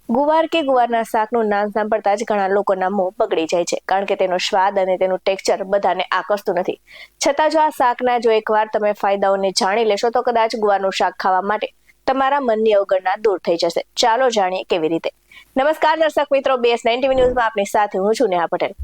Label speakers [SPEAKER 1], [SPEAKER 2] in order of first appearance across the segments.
[SPEAKER 1] ગુવાર કે ગુવારના શાકનું નામ સાંભળતા જ ઘણા લોકોના મોં બગડી જાય છે, કારણ કે તેનો સ્વાદ અને તેનું ટેક્સચર બધાને આકર્ષતું નથી. છતાં જો આ શાકના જો એકવાર તમે ફાયદાઓને જાણી લેશો તો કદાચ ગુવારનું શાક ખાવા માટે તમારા મનની અવગણના દૂર થઈ જશે. ચાલો જાણીએ કેવી રીતે. નમસ્કાર દર્શક મિત્રો, BS9 TV ન્યૂઝમાં આપની સાથે હું છું નેહા પટેલ.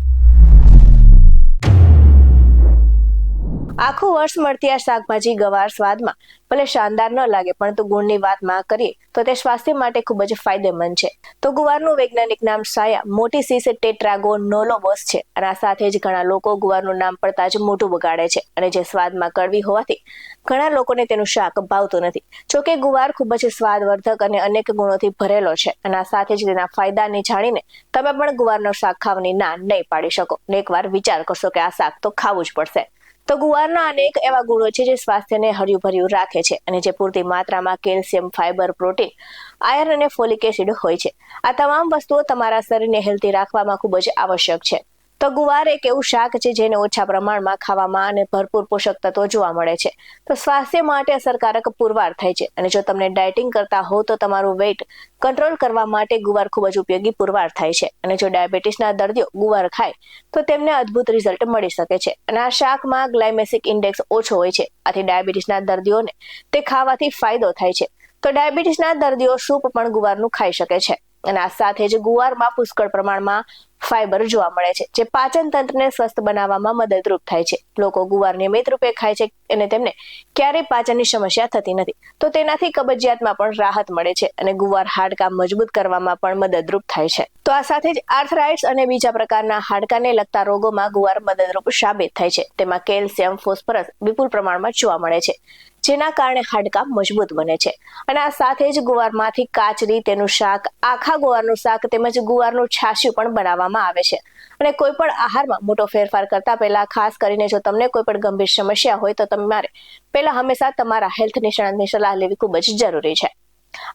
[SPEAKER 1] આખું વર્ષ મળતી આ શાકભાજી ગવાર સ્વાદમાં ભલે શાનદાર ન લાગે, પરંતુ ગુણની વાતમાં કરીએ તો તે સ્વાસ્થ્ય માટે ખૂબ જ ફાયદેમંદ છે. તો ગુવારનું વૈજ્ઞાનિક નામ સાયા મોટિસિસ ટેટ્રાગોનોલોબસ છે, અને આ સાથે જ ઘણા લોકો ગુવારનું નામ પડતા જ મોઢું બગાડે છે, અને જે સ્વાદમાં કડવી હોવાથી ઘણા લોકોને તેનું શાક ભાવતું નથી. જોકે ગુવાર ખૂબ જ સ્વાદવર્ધક અને અનેક ગુણોથી ભરેલો છે, અને આ સાથે જ તેના ફાયદાને જાણીને તમે પણ ગુવારનું શાક ખાવાની ના નહીં પાડી શકો ને એકવાર વિચાર કરશો કે આ શાક તો ખાવું જ પડશે. તો ગુવારના અનેક એવા ગુણો છે જે સ્વાસ્થ્યને હર્યુભર્યું રાખે છે, અને જે પૂરતી માત્રામાં કેલ્શિયમ, ફાઇબર, પ્રોટીન, આયર્ન અને ફોલિક એસિડ હોય છે. આ તમામ વસ્તુઓ તમારા શરીરને હેલ્ધી રાખવામાં ખૂબ જ આવશ્યક છે. તો ગુવાર એક એવું શાક છે જેને ઓછા પ્રમાણમાં ખાવામાં અને ભરપૂર પોષક તત્વો જોવા મળે છે. તો સ્વાસ્થ્ય માટે અસરકારક પુરવાર થાય છે, અને જો તમને ડાયટિંગ કરતા હો તો તમારું વેઇટ કંટ્રોલ કરવા માટે ગુવાર ખૂબ જ ઉપયોગી પુરવાર થાય છે. અને જો ડાયાબિટીસના દર્દીઓ ગુવાર ખાય તો તેમને અદ્ભુત રિઝલ્ટ મળી શકે છે. અને આ શાકમાં ગ્લાયમેમિક ઇન્ડેક્સ ઓછો હોય છે, આથી ડાયાબિટીસના દર્દીઓને તે ખાવાથી ફાયદો થાય છે. તો ડાયાબિટીસના દર્દીઓ સૂપ પણ ગુવારનું ખાઈ શકે છે. અને આ સાથે જ ગુવારમાં પુષ્કળ પ્રમાણમાં ફાઇબર જોવા મળે છે, જે પાચન તંત્રને સ્વસ્થ બનાવવામાં મદદરૂપ થાય છે. લોકો ગુવાર નિયમિત રૂપે ખાય છે અને તેમને ક્યારેય પાચનની સમસ્યા થતી નથી. તો તેનાથી કબજિયાતમાં પણ રાહત મળે છે, અને ગુવાર હાડકાં મજબૂત કરવામાં પણ મદદરૂપ થાય છે. તો આ સાથે જ આર્થરાઇટ્સ અને બીજા પ્રકારના હાડકાને લગતા રોગોમાં ગુવાર મદદરૂપ સાબિત થાય છે. તેમાં કેલ્શિયમ, ફોસ્ફરસ વિપુલ પ્રમાણમાં જોવા મળે છે, જેના કારણે હાડકાં મજબૂત બને છે. અને આ સાથે જ ગુવારમાંથી કાચરી, તેનું શાક, આખા ગુવારનું શાક તેમજ ગુવારનું છાશિયું પણ બનાવવામાં આવે છે. અને કોઈ પણ આહારમાં મોટો ફેરફાર કરતા પહેલા ખાસ કરીને જો તમને કોઈ પણ ગંભીર સમસ્યા હોય તો તમારે પહેલા હંમેશા તમારા હેલ્થ નિષ્ણાતની સલાહ લેવી ખૂબ જ જરૂરી છે.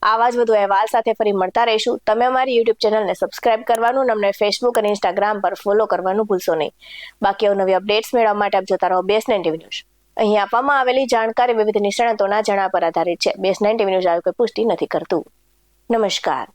[SPEAKER 1] આવા જ વધુ અહેવાલ સાથે ફરી મળતા રહીશું. તમે અમારી YouTube ચેનલને સબસ્ક્રાઇબ કરવાનું, અમને Facebook અને Instagram પર ફોલો કરવાનું ભૂલશો નહીં. બાકી નવી અપડેટ્સ મેળવવા માટે આપ જોતા રહો BS9 TV ન્યૂઝ. અહીં આપવામાં આવેલી જાણકારી વિવિધ નિષ્ણાતોના જણાવ્યા પર આધારિત છે. BS9 TV ન્યૂઝ આવી કોઈ પુષ્ટિ નથી કરતું. નમસ્કાર.